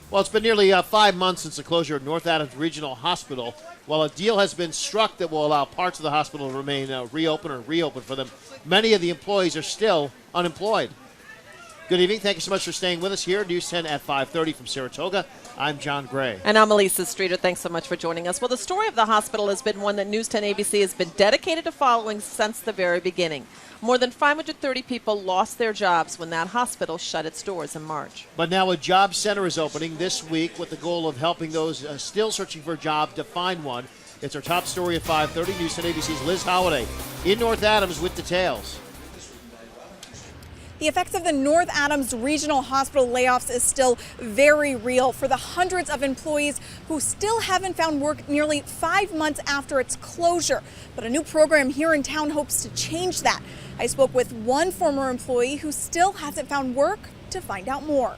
Well, it's been nearly 5 months since the closure of North Adams Regional Hospital. While a deal has been struck that will allow parts of the hospital to remain reopen for them, many of the employees are still unemployed. Good evening. Thank you so much for staying with us here. News 10 at 5:30 from Saratoga. I'm John Gray. And I'm Elisa Streeter. Thanks so much for joining us. Well, the story of the hospital has been one that News 10 ABC has been dedicated to following since the very beginning. More than 530 people lost their jobs when that hospital shut its doors in March. But now a job center is opening this week with the goal of helping those still searching for a job to find one. It's our top story at 5:30. News 10 ABC's Liz Holliday in North Adams with details. The effects of the North Adams Regional Hospital layoffs is still very real for the hundreds of employees who still haven't found work nearly 5 months after its closure. But a new program here in town hopes to change that. I spoke with one former employee who still hasn't found work to find out more.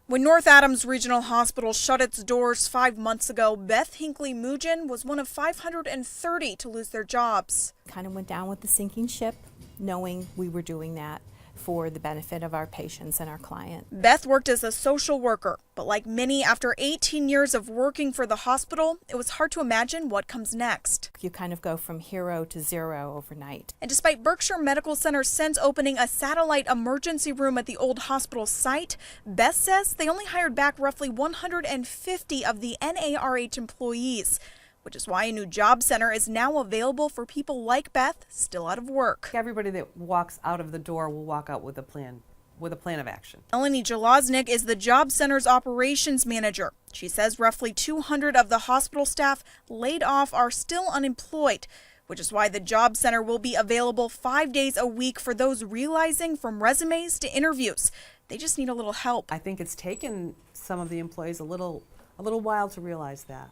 When North Adams Regional Hospital shut its doors 5 months ago, Beth Hinckley-Mugin was one of 530 to lose their jobs. Kind of went down with the sinking ship, knowing we were doing that for the benefit of our patients and our client. Beth worked as a social worker, but like many, after 18 years of working for the hospital, it was hard to imagine what comes next. You kind of go from hero to zero overnight. And despite Berkshire Medical Center since opening a satellite emergency room at the old hospital site, Beth says they only hired back roughly 150 of the NARH employees, which is why a new job center is now available for people like Beth still out of work. Everybody that walks out of the door will walk out with a plan of action. Melanie Jaloznik is the job center's operations manager. She says roughly 200 of the hospital staff laid off are still unemployed, which is why the job center will be available 5 days a week for those realizing from resumes to interviews. They just need a little help. I think it's taken some of the employees a little while to realize that.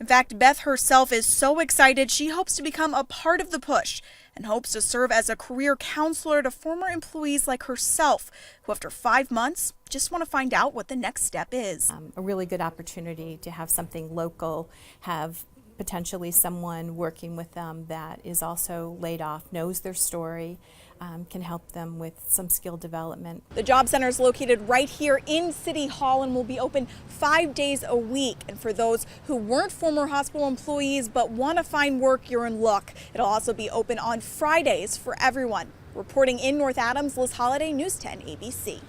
In fact, Beth herself is so excited she hopes to become a part of the push and hopes to serve as a career counselor to former employees like herself who after 5 months just want to find out what the next step is. A really good opportunity to have something local, have potentially someone working with them that is also laid off, knows their story, can help them with some skill development. The job center is located right here in City Hall and will be open 5 days a week. And for those who weren't former hospital employees but want to find work, you're in luck. It'll also be open on Fridays for everyone. Reporting in North Adams, Liz Holliday, News 10 ABC.